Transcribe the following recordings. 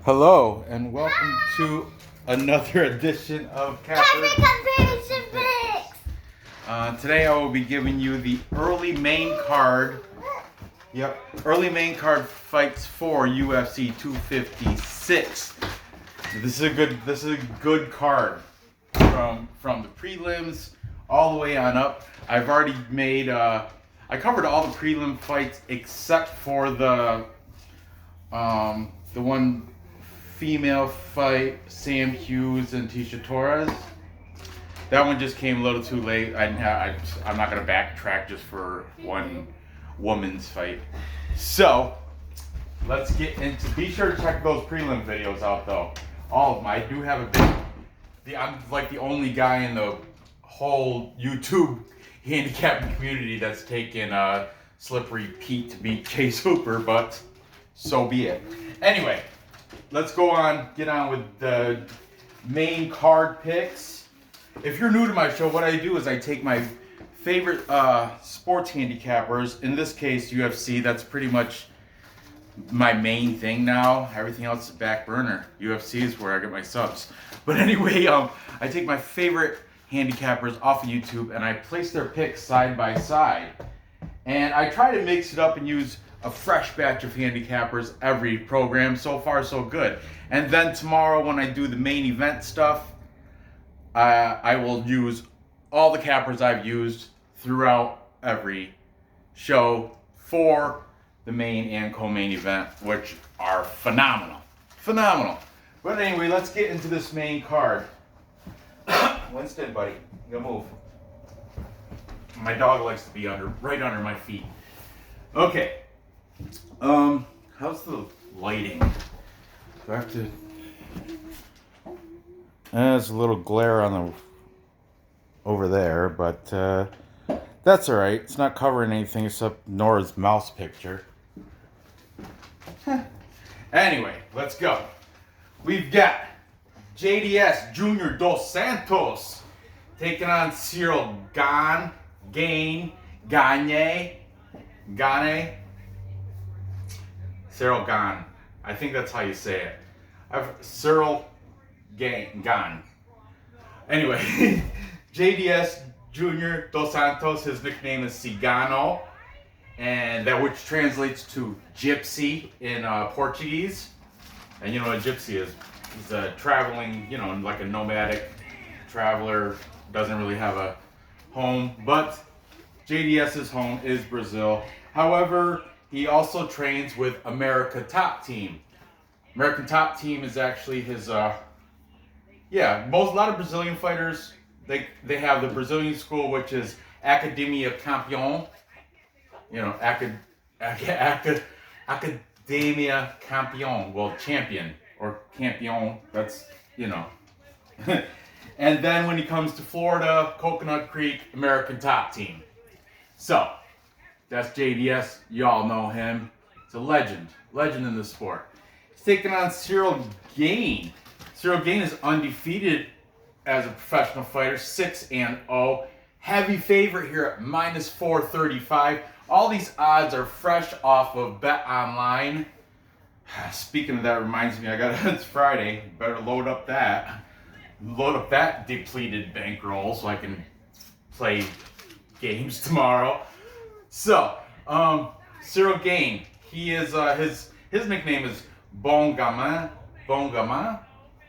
Hello and welcome to another edition of Capper Comparison Picks. Today I will be giving you the early main card. Yep, early main card fights for UFC 256. This is a good card from the prelims all the way on up. I've already made I covered all the prelim fights except for the one female fight, Sam Hughes and Tisha Torres. That one just came a little too late. I'm not going to backtrack just for one woman's fight. So, let's get into... Be sure to check those prelim videos out, though. All of them. I do have a big... I'm like the only guy in the whole YouTube handicapping community that's taken Slippery Pete to beat Chase Hooper, but so be it. Anyway, let's get on with the main card picks. If you're new to my show, what I do is I take my favorite sports handicappers, in this case UFC, that's pretty much my main thing now. Everything else is back burner. UFC is where I get my subs. But anyway, I take my favorite handicappers off of YouTube and I place their picks side by side. And I try to mix it up and use a fresh batch of handicappers every program. So far, so good. And then tomorrow when I do the main event stuff, I will use all the cappers I've used throughout every show for the main and co-main event, which are phenomenal. Phenomenal. But anyway, let's get into this main card. Winston, buddy, you gotta move. My dog likes to be right under my feet. Okay. How's the lighting? Do I have to... There's a little glare on the over there, but that's all right. It's not covering anything except Nora's mouse picture. Anyway, let's go. We've got JDS Junior Dos Santos taking on Ciryl Gane. Ciryl Gane. I think that's how you say it. Ciryl Gane. Anyway, JDS Junior Dos Santos, his nickname is Cigano, and that which translates to gypsy in Portuguese. And you know what a gypsy is? He's a traveling, like a nomadic traveler, doesn't really have a home, but JDS's home is Brazil. However, he also trains with America Top Team. American Top Team is actually his, a lot of Brazilian fighters, they have the Brazilian school, which is Academia Campeão. Academia Campeão, well, champion, or campeón, that's, And then when he comes to Florida, Coconut Creek, American Top Team. So, that's JDS. Y'all know him. He's a legend in the sport. He's taking on Ciryl Gane. Ciryl Gane is undefeated as a professional fighter, 6-0. Heavy favorite here at minus 435. All these odds are fresh off of Bet Online. Speaking of that, reminds me, it's Friday. Better load up that depleted bankroll so I can play games tomorrow. So, Ciryl Gane, he is his nickname is Bon Gamin,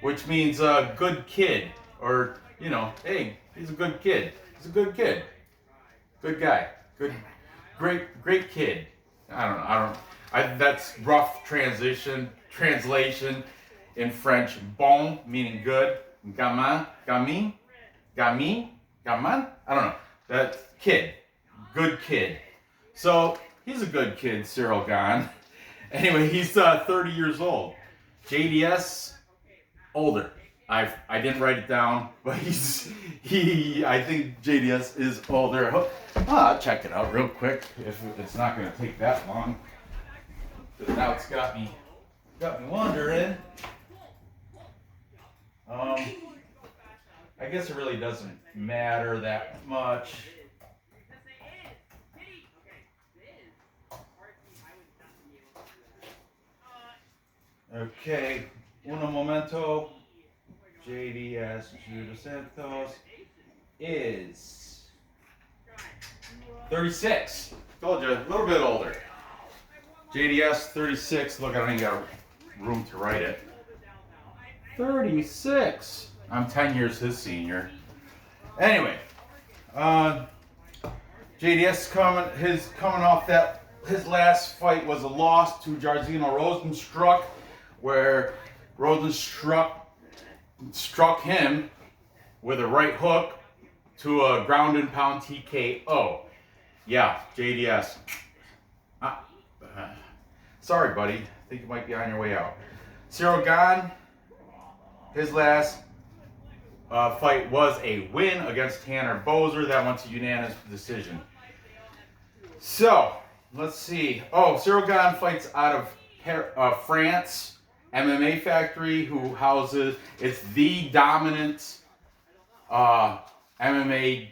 which means good kid, or hey, he's a good kid. He's a good kid, good guy, great kid. That's rough translation in French. Bon meaning good, gamin. I don't know. That kid, good kid. So he's a good kid, Ciryl Gane. Anyway, he's 30 years old. JDS, older. I didn't write it down, but I think JDS is older. I'll check it out real quick if it's not going to take that long. But now it's got me wondering. I guess it really doesn't matter that much. Okay, uno momento. JDS Judo Santos is 36. Told you, a little bit older. JDS 36. Look, I don't even got room to write it. 36. I'm 10 years his senior. Anyway, JDS coming off that. His last fight was a loss to Jairzinho Rosenstruck, where Rosenstruck struck him with a right hook to a ground and pound TKO. Yeah, JDS. Sorry, buddy. I think you might be on your way out. Ciryl Gane, his last fight was a win against Tanner Boser. That went to unanimous decision. So, let's see. Oh, Ciryl Gane fights out of France MMA Factory, who houses, it's the dominant MMA,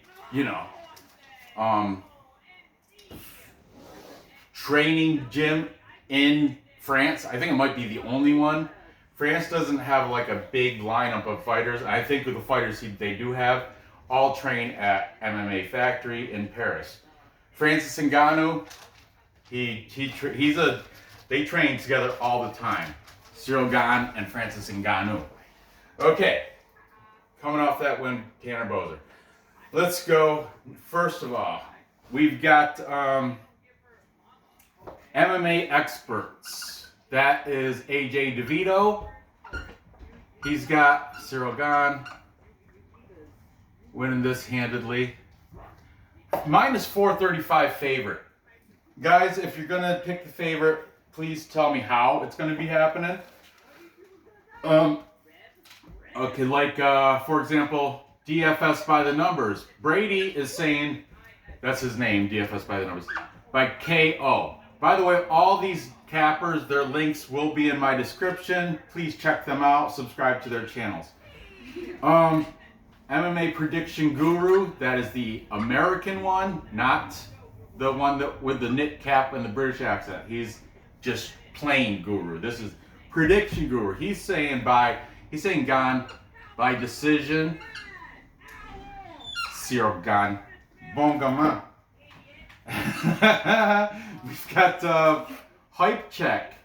training gym in France. I think it might be the only one. France doesn't have like a big lineup of fighters. I think with the fighters they do have, all train at MMA Factory in Paris. Francis Ngannou, they train together all the time. Ciryl Gane and Francis Ngannou. Okay, coming off that win, Tanner Boser. Let's go. First of all, we've got MMA experts. That is AJ DeVito. He's got Ciryl Gane winning this handedly. Minus 435 favorite. Guys, if you're going to pick the favorite, please tell me how it's going to be happening. Okay, like, for example, DFS by the numbers. Brady is saying, that's his name, DFS by the numbers, by KO. By the way, all these cappers, their links will be in my description. Please check them out. Subscribe to their channels. MMA Prediction Guru, that is the American one, not the one that with the knit cap and the British accent. He's just plain Guru. This is Prediction Guru. He's saying Gane by decision. Ciryl Gane. Bon gamin. We've got Hype Check.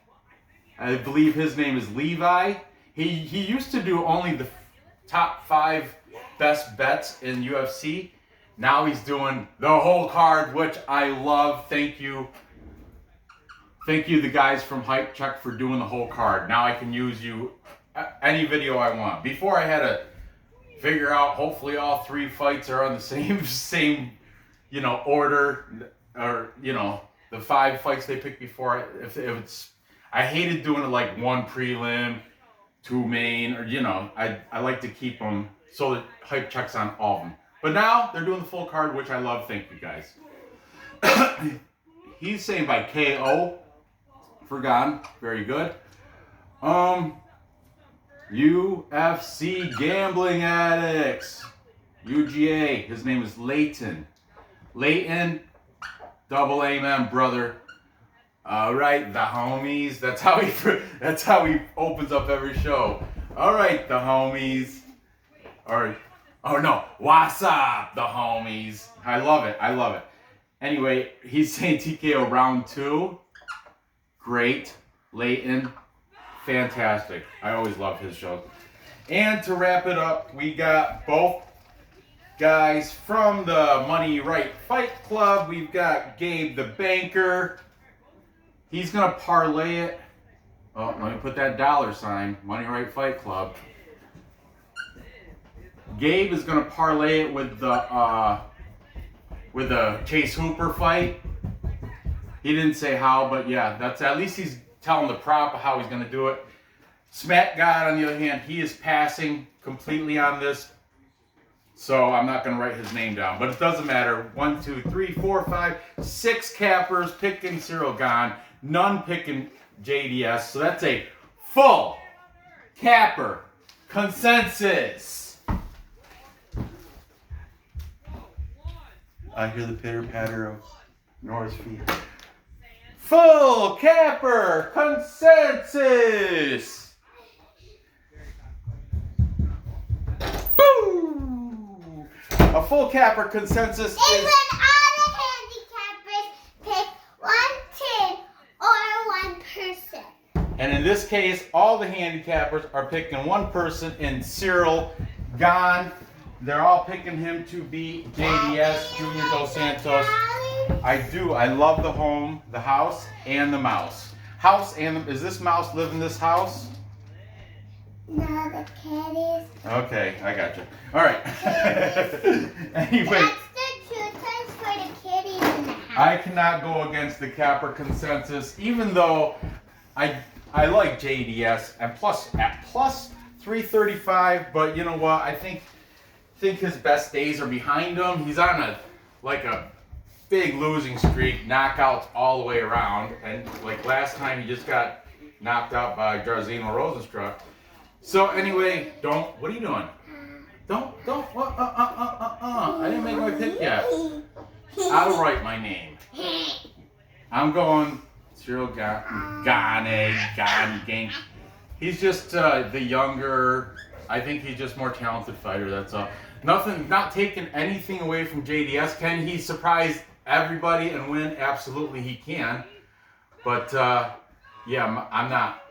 I believe his name is Levi. He used to do only the top 5 best bets in UFC. Now he's doing the whole card, which I love. Thank you. Thank you, the guys from Hype Check, for doing the whole card. Now I can use you any video I want. Before I had to figure out, hopefully all 3 fights are on the same order, or the 5 fights they picked before. If it's, I hated doing it like 1 prelim, 2 main, or I like to keep them so that Hype Check's on all of them. But now they're doing the full card, which I love. Thank you guys. He's saying by KO for Gane. Very good. UFC Gambling Addicts. UGA. His name is Leighton. Leighton, double amen, brother. All right, the homies. That's how he opens up every show. All right, the homies. Oh no, what's up, the homies? I love it. Anyway, he's saying TKO round 2. Great. Leighton, fantastic. I always love his shows. And to wrap it up, we got both guys from the Money Right Fight Club. We've got Gabe the Banker. He's going to parlay it. Oh, let me put that $sign. Money Right Fight Club. Gabe is going to parlay it with the Chase Hooper fight. He didn't say how, but yeah, that's at least he's telling the prop of how he's going to do it. Smack God, on the other hand, he is passing completely on this, so I'm not going to write his name down. But it doesn't matter. 1, 2, 3, 4, 5, 6 cappers picking Ciryl Gane, none picking JDS. So that's a full capper consensus. I hear the pitter-patter of Nora's feet. Full capper consensus. A full capper consensus Is is... when all the handicappers pick one team or one person. And in this case, all the handicappers are picking one person in Ciryl, Gane. They're all picking him to be JDS, Junior Dos Santos. I do. I love the home, the house, and the mouse. House and the... Is this mouse live in this house? No, the kitties. Okay, I got you. All right. Anyway. That's the tutors for the kitties in the house. I cannot go against the capper consensus, even though I like JDS at plus 335. But you know what? I think his best days are behind him. He's on a big losing streak, knockouts all the way around, and like last time he just got knocked out by Jairzinho Rosenstruck. So anyway, what are you doing? Don't, I didn't make my pick yet. I'll write my name. I'm going Ciryl Gane. He's just the younger, I think he's just more talented fighter, that's all. Not taking anything away from JDS. Can he surprise everybody and win? Absolutely he can. But yeah, I'm not.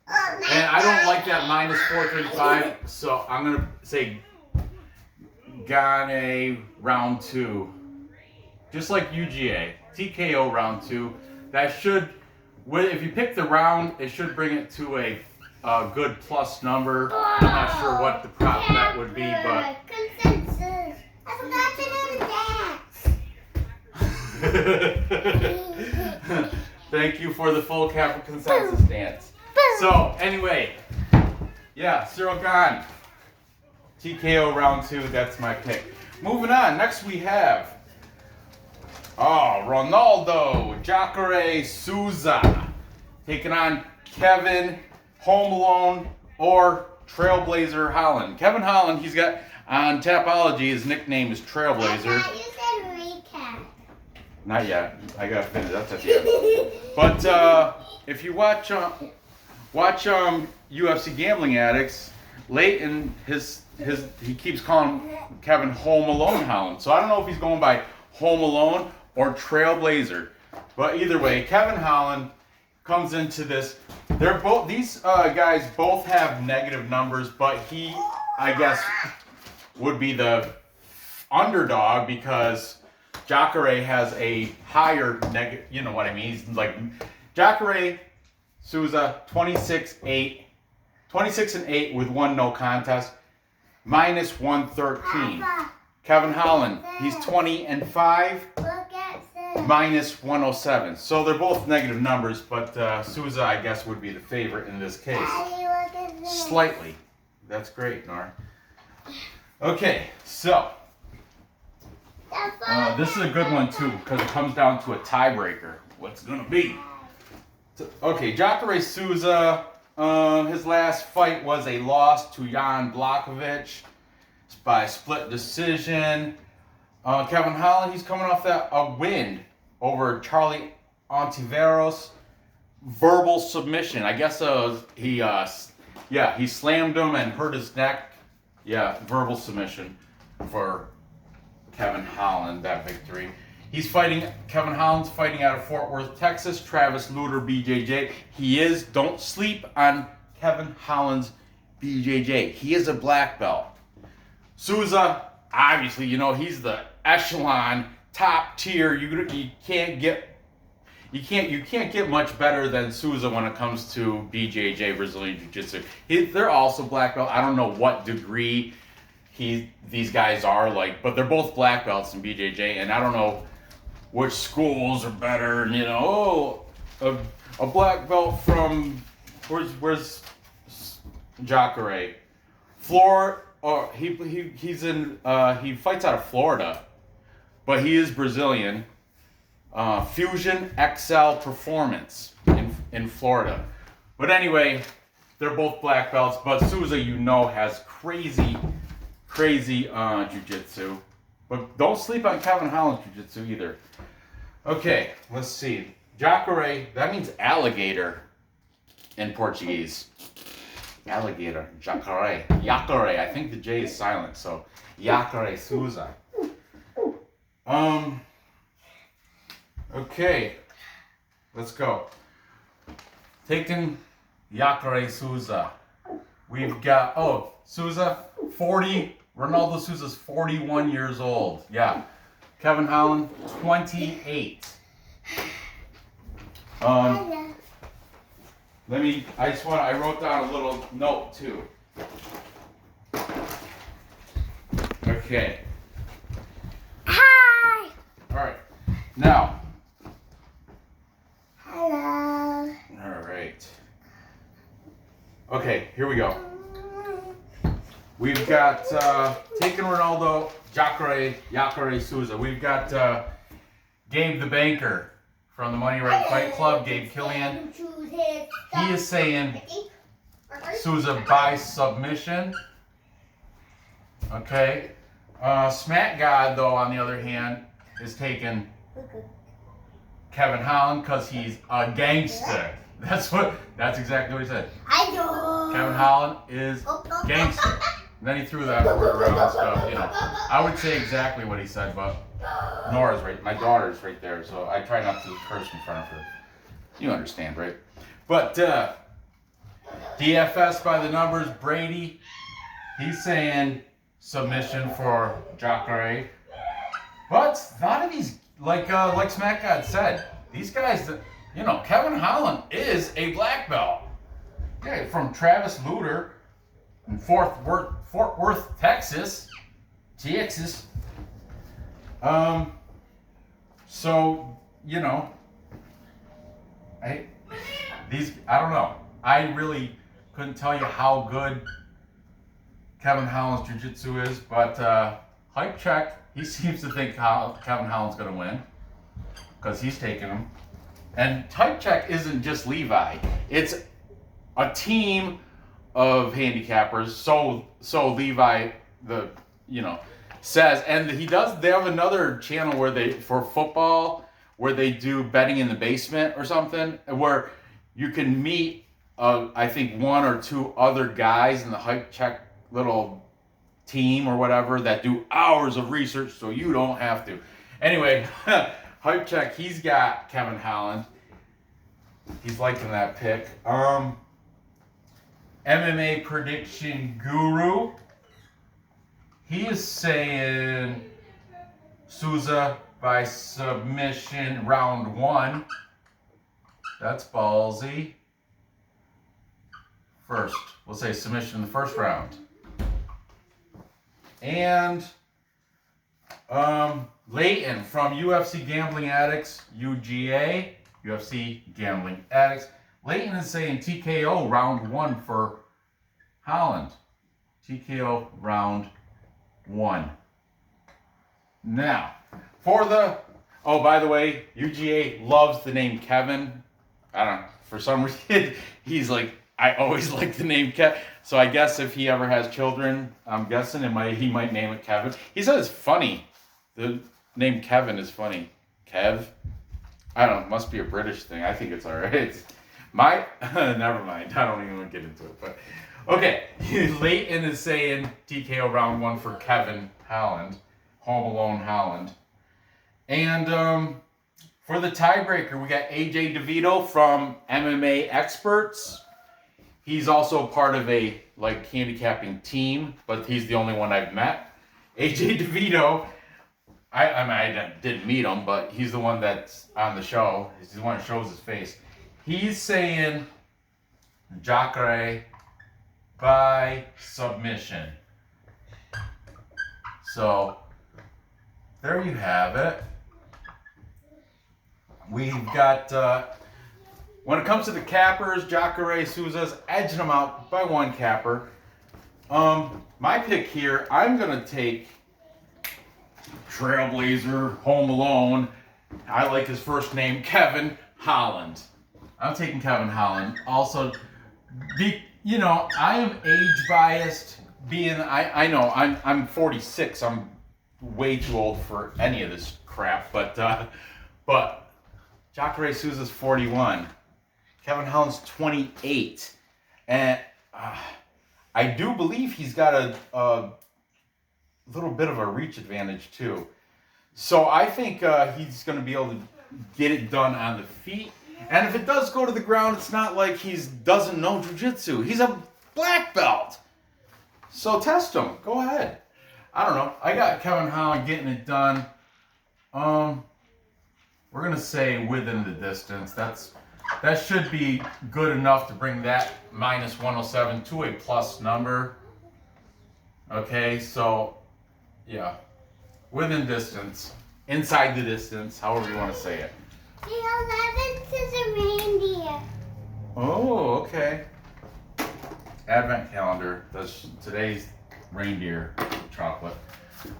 And I don't like that minus 435, so I'm going to say Gane round 2. Just like UGA. TKO round 2. That should, if you pick the round, it should bring it to a good plus number. I'm not sure what the prop bet would be, but... Consensus. I forgot to do the dance. Thank you for the full capper consensus dance. So, anyway, yeah, Ciryl Gane, TKO round 2, that's my pick. Moving on, next we have, Ronaldo Souza taking on Kevin Home Alone or Trailblazer Holland. Kevin Holland, he's got, on Tapology, his nickname is Trailblazer. I thought you said recap. Not yet, I gotta finish, that's at the end. But if you watch UFC Gambling Addicts, late in he keeps calling Kevin Home Alone Holland. So I don't know if he's going by Home Alone or Trailblazer. But either way, Kevin Holland comes into this. These guys both have negative numbers, but he, I guess, would be the underdog because Jacare has a higher negative, you know what I mean? He's like Jacare Souza 26-8 with 1 no contest, minus 113. Kevin Holland, he's 20-5, minus 107. So they're both negative numbers, but Souza, I guess, would be the favorite in this case. Slightly. That's great, Nora. Okay, so this is a good one too because it comes down to a tiebreaker. What's gonna be? Okay, Jacare Souza, his last fight was a loss to Jan Blachowicz by split decision. Kevin Holland, he's coming off a win over Charlie Ontiveros, verbal submission. I guess he slammed him and hurt his neck. Yeah, verbal submission for Kevin Holland, that victory. Kevin Holland's fighting out of Fort Worth, Texas. Travis Luter, BJJ. Don't sleep on Kevin Holland's BJJ. He is a black belt. Souza, obviously, he's the echelon, top tier. You can't get much better than Souza when it comes to BJJ, Brazilian Jiu-Jitsu. They're also black belt. I don't know what degree these guys are like, but they're both black belts in BJJ, and I don't know which schools are better. And a black belt from where's Jacare? Florida. He fights out of Florida, but he is Brazilian. Fusion XL Performance in Florida. But anyway, they're both black belts. But Souza, has crazy jiu-jitsu. But don't sleep on Kevin Holland's jiu-jitsu either. Okay, let's see. Jacare, that means alligator in Portuguese. alligator, Jacare. I think the J is silent, so Jacare Souza. Okay, let's go. Taking Jacare Souza. We've got, Souza, 40, Ronaldo Souza's 41 years old. Yeah. Kevin Holland, 28. I wrote down a little note too. Okay. Hi. All right. Now. Hello. All right. Okay, here we go. We've got taking Ronaldo, Jacare Souza. We've got Gabe the Banker from the Money Right Fight Club, Gabe Killian. He is saying Souza by submission. Okay. Smack God, though, on the other hand, is taking Kevin Holland because he's a gangster. That's exactly what he said. Kevin Holland is gangster. And then he threw that word around, so, I would say exactly what he said, but Nora's right, my daughter's right there, so I try not to curse in front of her. You understand, right? But, DFS by the numbers, Brady, he's saying submission for Jacare. But a lot of these, like Smack God said, these guys, Kevin Holland is a black belt. Okay, from Travis Luter in Fort Worth, Texas. So, I don't know. I really couldn't tell you how good Kevin Holland's jiu-jitsu is, but Hype Check, he seems to think Kevin Holland's going to win because he's taking him. And Hype Check isn't just Levi. It's a team of handicappers. So Levi, says, and they have another channel for football where they do betting in the basement or something, where you can meet, I think, one or two other guys in the Hype Check little team or whatever that do hours of research so you don't have to. Anyway, Hype Check, he's got Kevin Holland. He's liking that pick. MMA Prediction Guru, he is saying Souza by submission round 1. That's ballsy. First, we'll say submission in the first round. And Leighton from UFC Gambling Addicts, UGA, UFC Gambling Addicts. Leighton is saying TKO round 1 for Holland. TKO round 1. Now, by the way, UGA loves the name Kevin. I don't know, for some reason, he's like, I always like the name Kevin. So I guess if he ever has children, I'm guessing he might name it Kevin. He said it's funny. The name Kevin is funny. Kev? I don't know, it must be a British thing. I think it's alright. Never mind. I don't even want to get into it. But okay, Leighton is saying TKO round 1 for Kevin Holland, Home Alone Holland. And for the tiebreaker, we got AJ DeVito from MMA Experts. He's also part of a handicapping team, but he's the only one I've met. AJ DeVito, I didn't meet him, but he's the one that's on the show. He's the one that shows his face. He's saying Jacare by submission. So, there you have it. We've got, when it comes to the cappers, Jacare Souza's edging them out by 1 capper. My pick here, I'm going to take Trailblazer, Home Alone. I like his first name, Kevin Holland. I'm taking Kevin Holland. Also, I am age biased. I know I'm 46. I'm way too old for any of this crap. But Jacare Souza's 41. Kevin Holland's 28. And I do believe he's got a little bit of a reach advantage too. So I think he's going to be able to get it done on the feet. And if it does go to the ground, it's not like he doesn't know jiu-jitsu. He's a black belt. So test him. Go ahead. I don't know. I got Kevin Holland getting it done. We're going to say within the distance. That should be good enough to bring that minus 107 to a plus number. Okay, so yeah. Within distance. Inside the distance, however you want to say it. The 11th is a reindeer. Oh, okay. Advent calendar. That's today's reindeer chocolate.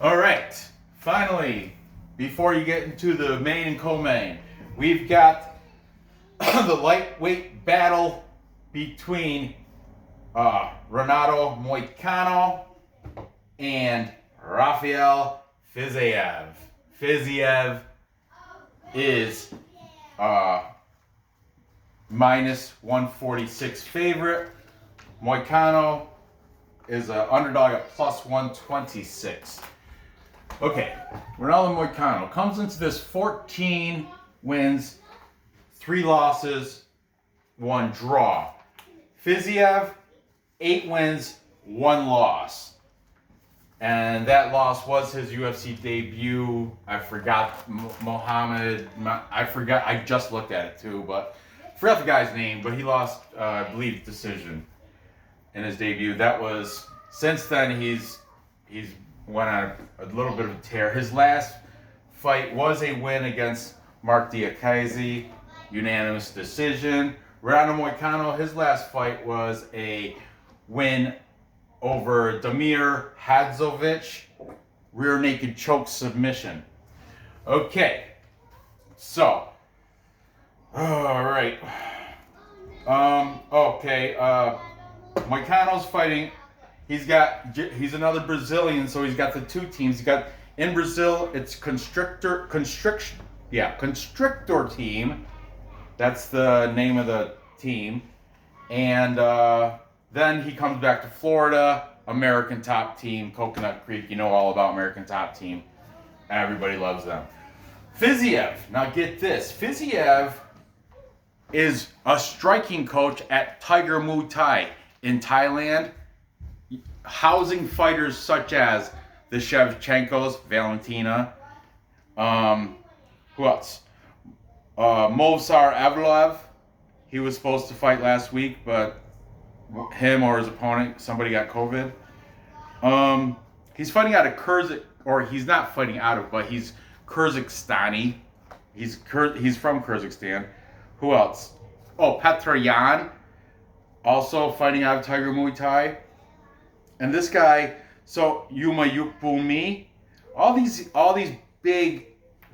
All right. Finally, before you get into the main and co-main, we've got the lightweight battle between Renato Moycano and Rafael Fiziev. Fiziev is minus 146 favorite. Moicano is an underdog at plus 126. Okay, Ronaldo Moycano comes into this 14 wins, 3 losses, 1 draw. Fiziev, 8 wins, 1 loss. And that loss was his UFC debut. I forgot Mohammed. I just looked at it too, but I forgot the guy's name. But he lost, I believe, decision in his debut. That was, since then he's went on a little bit of a tear. His last fight was a win against Mark Diakaze, unanimous decision. Renato Moycano, his last fight was a win over Damir Hadzovic, rear naked choke submission. Okay, so, all right. Moicano's fighting. He's another Brazilian, so he's got the 2 teams. He's got, in Brazil, it's Constrictor team. That's the name of the team. And then he comes back to Florida, American Top Team, Coconut Creek. You know all about American Top Team. Everybody loves them. Fiziev, now get this. Fiziev is a striking coach at Tiger Muay Thai in Thailand, housing fighters such as the Shevchenkos, Valentina, who else? Movsar Evloev. He was supposed to fight last week, but him or his opponent, somebody got COVID. He's fighting out of Kyrgyz, or he's not fighting out of, but he's Kyrgyzstani. He's from Kyrgyzstan. Who else? Oh, Petroyan, also fighting out of Tiger Muay Thai. And this guy, so Yuma Yukbumi, all these big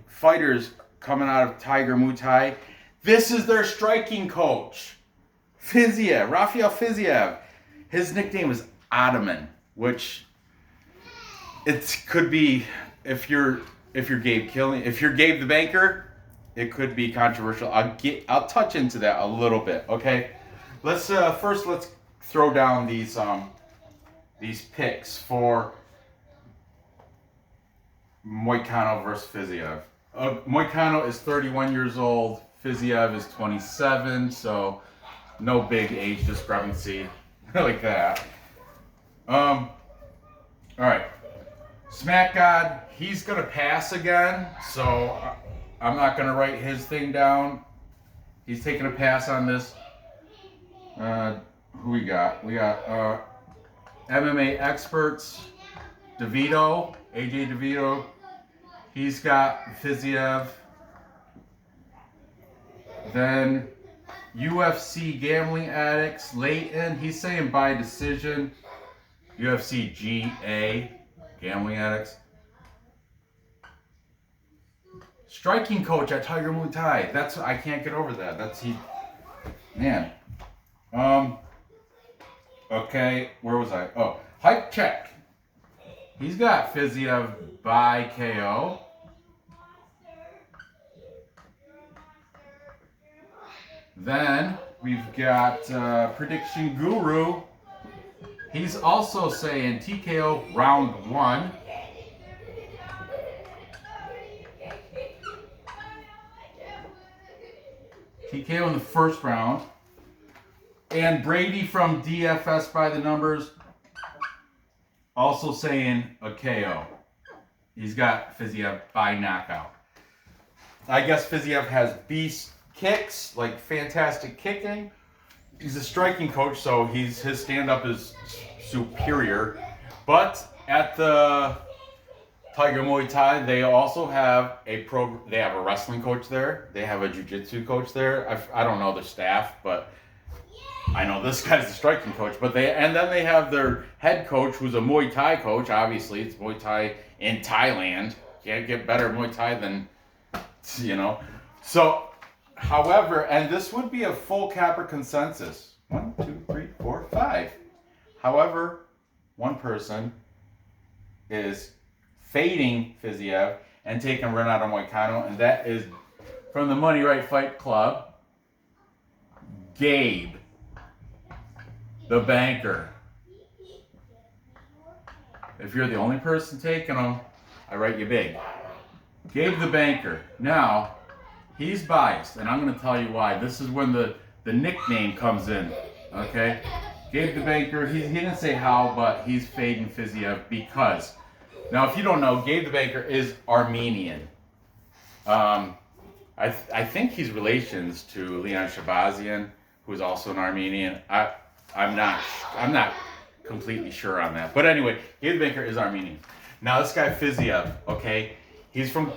fighters coming out of Tiger Muay Thai. This is their striking coach. Fiziev, Rafael Fiziev. His nickname is Ottoman, which it could be, if you're Gabe the banker, it could be controversial. I'll touch into that a little bit. Okay, let's throw down these picks for Moicano versus Fiziev. Moicano is 31 years old. Fiziev is 27, so no big age discrepancy like that. All right. Smack God, he's going to pass again, so I'm not going to write his thing down. He's taking a pass on this. Who we got? We got MMA experts, AJ DeVito. He's got Fiziev. Then UFC gambling addicts, Leighton, he's saying by decision. UFC GA, gambling addicts. Striking coach at Tiger Muay Thai. I can't get over that. Man. Okay, where was I? Oh, hype check. He's got Fiziev by KO. Then we've got Prediction Guru. He's also saying TKO round 1. TKO in the first round. And Brady from DFS by the numbers also saying a KO. He's got Fiziev by knockout. I guess Fiziev has beast kicks, like fantastic kicking. He's a striking coach, so his stand-up is superior. But at the Tiger Muay Thai, they also have they have a wrestling coach there. They have a jiu-jitsu coach there. I don't know the staff, but I know this guy's the striking coach. But then they have their head coach, who's a Muay Thai coach. Obviously, it's Muay Thai in Thailand. Can't get better Muay Thai than, So, however, and this would be a full capper consensus. 1, 2, 3, 4, 5. However, one person is fading Fiziev and taking Renato Moycano, and that is from the Money Right Fight Club, Gabe, the banker. If you're the only person taking them, I write you big. Gabe the banker. Now, he's biased, and I'm going to tell you why. This is when the nickname comes in, okay? Gabe the banker, he didn't say how, but he's fading Fiziev because. Now, if you don't know, Gabe the banker is Armenian. I think he's relations to Leon Shabazian, who's also an Armenian. I'm not completely sure on that. But anyway, Gabe the banker is Armenian. Now, this guy Fiziev, okay? He's from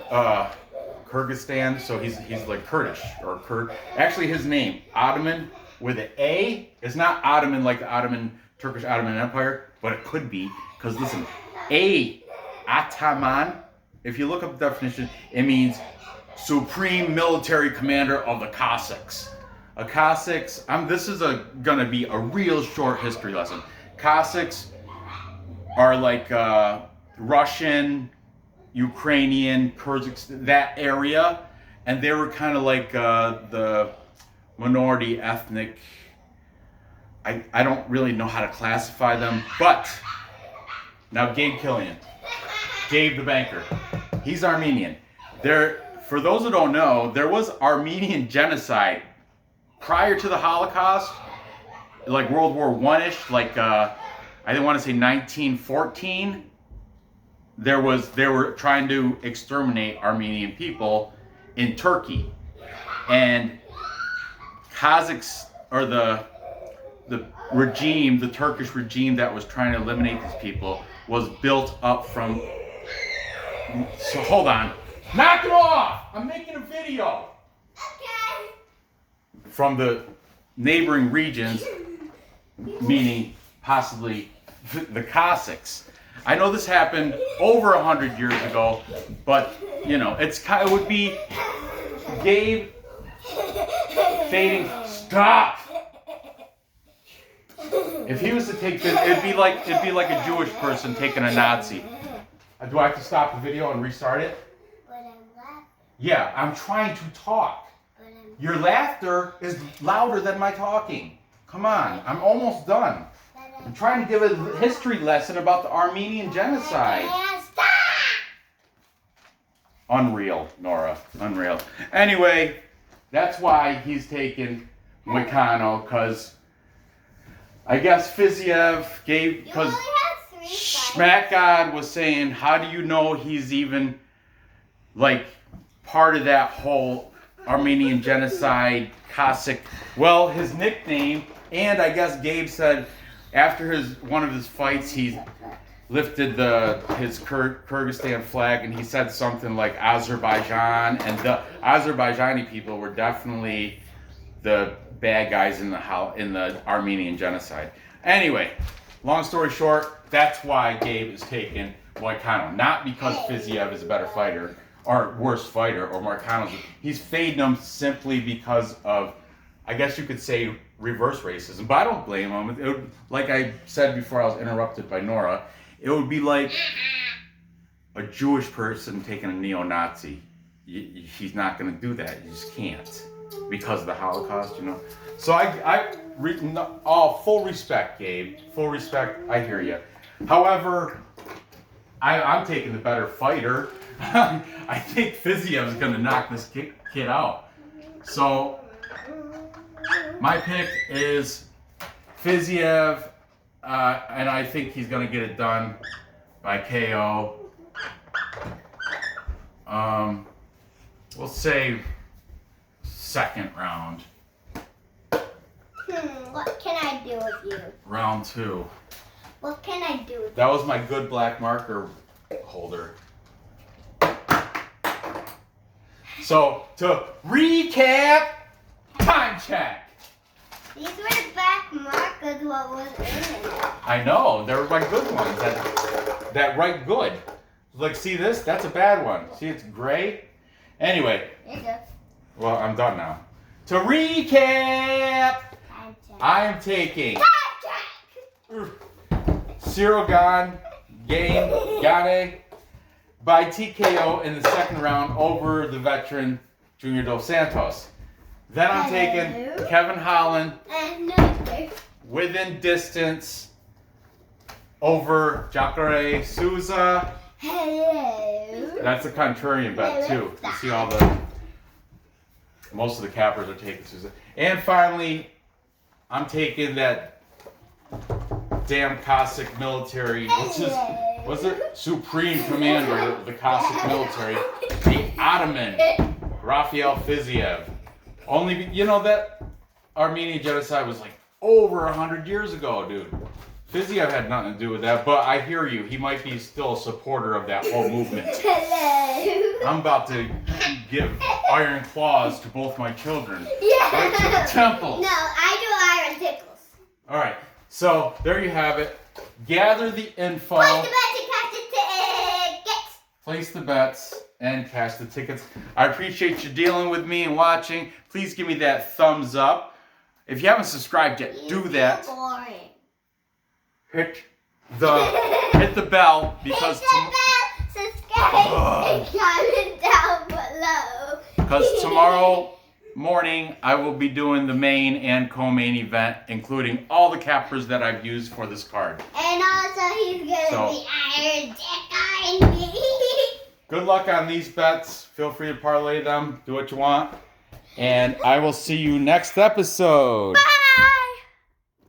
Kyrgyzstan, so he's like Kurdish or Kurd. Actually, his name, Ottoman with an A, is not Ottoman like the Turkish Ottoman Empire, but it could be, because listen, Ataman, if you look up the definition, it means supreme military commander of the Cossacks. This is gonna be a real short history lesson. Cossacks are like Russian, Ukrainian, Kyrgyzstan, that area, and they were kind of like the minority ethnic. I don't really know how to classify them, but now Gabe Killian, Gabe the banker, he's Armenian. For those who don't know, there was Armenian genocide prior to the Holocaust, like World War I-ish, like I didn't want to say 1914. They were trying to exterminate Armenian people in Turkey, and Kazakhs, or the regime, the Turkish regime that was trying to eliminate these people, was built up from. So hold on, knock it off! I'm making a video. Okay. From the neighboring regions, meaning possibly the Cossacks. I know this happened over 100 years ago, but it would be Gabe fading. Stop. If he was to take this, it'd be like a Jewish person taking a Nazi. Do I have to stop the video and restart it? But I'm laughing. Yeah, I'm trying to talk. Your laughter is louder than my talking. Come on, I'm almost done. I'm trying to give a history lesson about the Armenian genocide. Stop! Unreal, Nora. Unreal. Anyway, that's why he's taken Moicano, because I guess Fiziev gave, because Smack God was saying, how do you know he's even like part of that whole Armenian genocide, Cossack? Well, his nickname, and I guess Gabe said after one of his fights, he lifted his Kyrgyzstan flag, and he said something like Azerbaijan, and the Azerbaijani people were definitely the bad guys in the Armenian genocide. Anyway, long story short, that's why Gabe is taking Moicano, not because Fiziev is a better fighter or worse fighter, or Moicano's. He's fading him simply because of, I guess you could say, reverse racism. But I don't blame him. It would, like I said before I was interrupted by Nora, it would be like a Jewish person taking a neo-Nazi. He's not going to do that. You just can't. because of the Holocaust, you know. So full respect, Gabe. Full respect. I hear you. However, I'm taking the better fighter. I think Fiziev is going to knock this kid out. So my pick is Fiziev, and I think he's going to get it done by KO. We'll say second round. What can I do with you? Round 2. What can I do with That was my good black marker holder. So, to recap, time check. you? These were the back markers, what was in it. I know, they were my good ones. That right good. Like, see this? That's a bad one. See, it's gray. Anyway, There you go. well, I'm done now. To recap, Time check. I am taking Time check! Ciryl Gane by TKO in the second round over the veteran Junior Dos Santos. Then I'm taking Hello. Kevin Holland Another. within distance over Ray Souza. Hello. That's a contrarian bet too. You see most of the cappers are taking Souza. And finally, I'm taking that damn Cossack military. What's it? Supreme Commander of the Cossack military, the Ottoman, Rafael Fiziev. That Armenian genocide was like over 100 years ago, dude. Fiziev had nothing to do with that, but I hear you. He might be still a supporter of that whole movement. Hello. I'm about to give iron claws to both my children. Yeah. Right to the temples. No, I do iron tickles. All right, so there you have it. Gather the info. Place the bet to catch the tickets. Place the bets and cash the tickets. I appreciate you dealing with me and watching. Please give me that thumbs up. If you haven't subscribed yet, do that. Boring. Hit the bell because Hit the bell, subscribe, and comment down below. because tomorrow morning I will be doing the main and co-main event, including all the cappers that I've used for this card. And also he's gonna be iron dick on me. Good luck on these bets. Feel free to parlay them. Do what you want. And I will see you next episode. Bye.